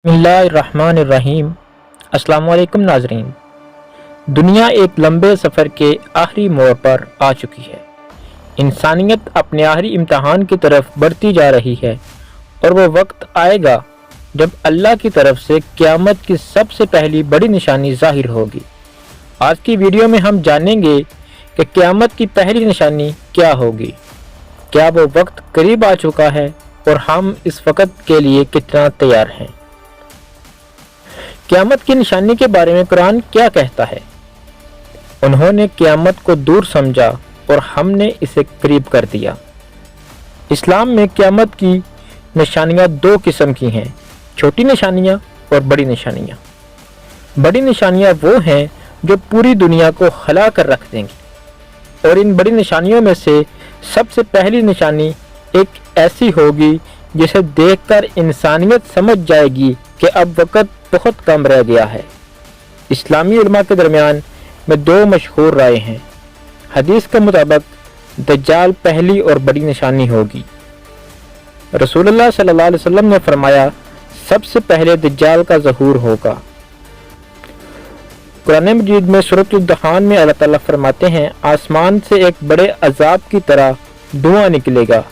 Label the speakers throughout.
Speaker 1: बिस्मिल्लाहिर्रहमानिर्रहीम। अस्सलामु अलैकुम नाज़रीन। दुनिया एक लंबे सफ़र के आखिरी मोड़ पर आ चुकी है। इंसानियत अपने आखिरी इम्तहान की तरफ बढ़ती जा रही है और वो वक्त आएगा जब अल्लाह की तरफ से क़यामत की सबसे पहली बड़ी निशानी ज़ाहिर होगी। आज की वीडियो में हम जानेंगे कि क़यामत की पहली निशानी क्या होगी, क्या वो वक्त करीब आ चुका है और हम इस वक्त के लिए कितना तैयार हैं। क़यामत की निशानी के बारे में कुरान क्या कहता है? उन्होंने क़यामत को दूर समझा और हमने इसे करीब कर दिया। इस्लाम में क़यामत की निशानियाँ दो किस्म की हैं, छोटी निशानियाँ और बड़ी निशानियाँ। बड़ी निशानियाँ वो हैं जो पूरी दुनिया को हिला कर रख देंगी, और इन बड़ी निशानियों में से सबसे पहली निशानी एक ऐसी होगी जिसे देखकर इंसानियत समझ जाएगी कि अब वक्त बहुत कम रह गया है। इस्लामी उलमा के दरमियान में दो मशहूर राय हैं। हदीस के मुताबिक दज्जाल पहली और बड़ी निशानी होगी। रसूलुल्लाह सल्लल्लाहु अलैहि वसल्लम ने फरमाया, सबसे पहले दज्जाल का ज़हूर होगा। कुरान मजीद में सूरह दुखान में अल्लाह ताला फरमाते हैं, आसमान से एक बड़े अजाब की तरह धुआं निकलेगा।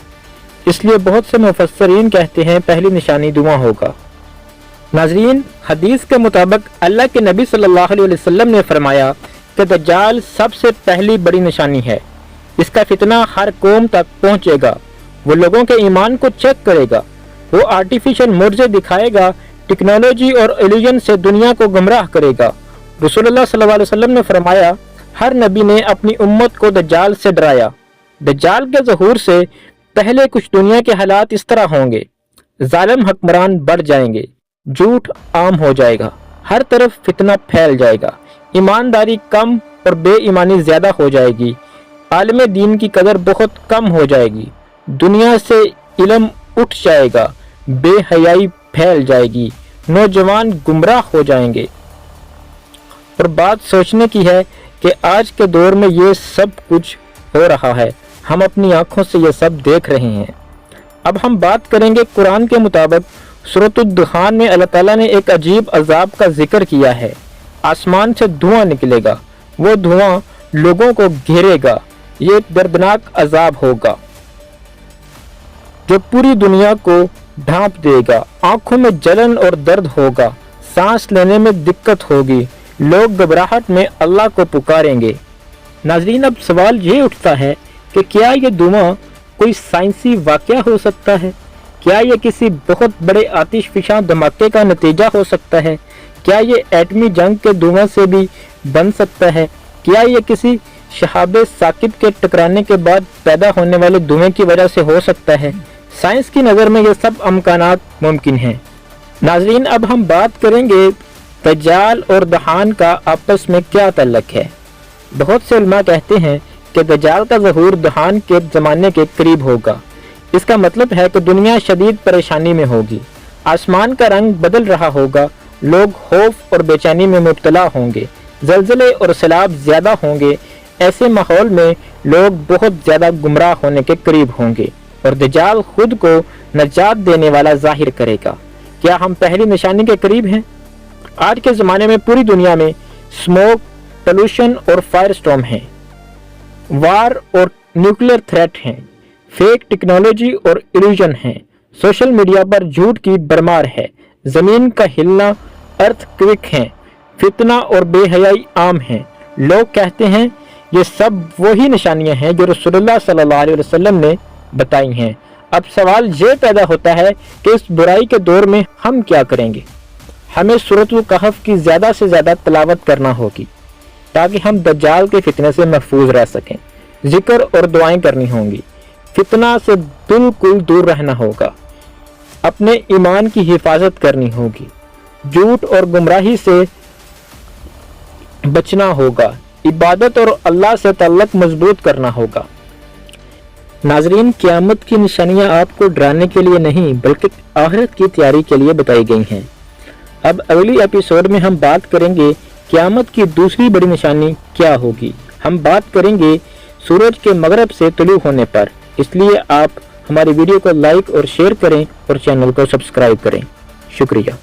Speaker 1: इसलिए बहुत से मुफस्सरीन कहते हैं पहली निशानी धुआं होगा। नाज़रीन, हदीस के मुताबिक अल्लाह के नबी सल्लल्लाहु अलैहि वसल्लम ने फरमाया कि दज्जाल सबसे पहली बड़ी निशानी है। इसका फितना हर कौम तक पहुँचेगा। वो लोगों के ईमान को चेक करेगा। वो आर्टिफिशियल मुर्जे दिखाएगा, टेक्नोलॉजी और इल्यूजन से दुनिया को गुमराह करेगा। रसूलुल्लाह सल्लल्लाहु अलैहि वसल्लम ने फरमाया, हर नबी ने अपनी उम्मत को दज्जाल से डराया। दज्जाल के ज़हूर से पहले कुछ दुनिया के हालात इस तरह होंगे, जालिम हुक्मरान बढ़ जाएंगे, झूठ आम हो जाएगा, हर तरफ फितना फैल जाएगा, ईमानदारी कम और बेईमानी ज़्यादा हो जाएगी, आलिम दीन की कदर बहुत कम हो जाएगी, दुनिया से इल्म उठ जाएगा, बेहयाई फैल जाएगी, नौजवान गुमराह हो जाएंगे। और बात सोचने की है कि आज के दौर में ये सब कुछ हो रहा है, हम अपनी आँखों से ये सब देख रहे हैं। अब हम बात करेंगे कुरान के मुताबिक सूरह दुखान में अल्लाह ताला ने एक अजीब अजाब का जिक्र किया है। आसमान से धुआं निकलेगा, वो धुआं लोगों को घेरेगा। ये एक दर्दनाक अजाब होगा जो पूरी दुनिया को ढांप देगा। आंखों में जलन और दर्द होगा, सांस लेने में दिक्कत होगी, लोग घबराहट में अल्लाह को पुकारेंगे। नाज़रीन, अब सवाल ये उठता है कि क्या ये धुआं कोई साइंसी वाक़या हो सकता है? क्या ये किसी बहुत बड़े आतिशफिशा धमाके का नतीजा हो सकता है? क्या ये एटमी जंग के धुआं से भी बन सकता है? क्या ये किसी शहाबे साकिब के टकराने के बाद पैदा होने वाले धुएं की वजह से हो सकता है? साइंस की नज़र में ये सब अमकानात मुमकिन हैं। नाज़रीन, अब हम बात करेंगे दज्जाल और दहान का आपस में क्या तल्लुक़ है। बहुत से उलमा कहते हैं कि दज्जाल का ज़हूर दहान के ज़माने के करीब होगा। इसका मतलब है कि दुनिया शदीद परेशानी में होगी, आसमान का रंग बदल रहा होगा, लोग खौफ और बेचैनी में मुब्तला होंगे, ज़लज़ले और सैलाब ज़्यादा होंगे। ऐसे माहौल में लोग बहुत ज़्यादा गुमराह होने के करीब होंगे और दज्जाल खुद को नजात देने वाला जाहिर करेगा। क्या हम पहली निशानी के करीब हैं? आज के ज़माने में पूरी दुनिया में स्मोक, पोल्यूशन और फायर स्टॉर्म हैं, वार और न्यूक्लियर थ्रेट हैं, फेक टेक्नोलॉजी और इल्यूजन है, सोशल मीडिया पर झूठ की भरमार है, ज़मीन का हिलना, अर्थक्वेक है, फितना और बेहयाई आम है। लोग कहते हैं ये सब वही निशानियां हैं जो रसूलुल्लाह सल्लल्लाहु अलैहि वसल्लम ने बताई हैं। अब सवाल ये पैदा होता है कि इस बुराई के दौर में हम क्या करेंगे? हमें सूरह कहफ की ज़्यादा से ज़्यादा तिलावत करना होगी ताकि हम दज्जाल के फितने से महफूज रह सकें। जिक्र और दुआएं करनी होंगी, फितना से बिल्कुल दूर रहना होगा, अपने ईमान की हिफाजत करनी होगी, झूठ और गुमराही से बचना होगा, इबादत और अल्लाह से ताल्लुक़ मजबूत करना होगा। नाज़रीन, क़यामत की निशानियाँ आपको डराने के लिए नहीं बल्कि आखिरत की तैयारी के लिए बताई गई हैं। अब अगली एपिसोड में हम बात करेंगे क़यामत की दूसरी बड़ी निशानी क्या होगी। हम बात करेंगे सूरज के मगरब से तुलू होने पर। इसलिए आप हमारी वीडियो को लाइक और शेयर करें और चैनल को सब्सक्राइब करें। शुक्रिया।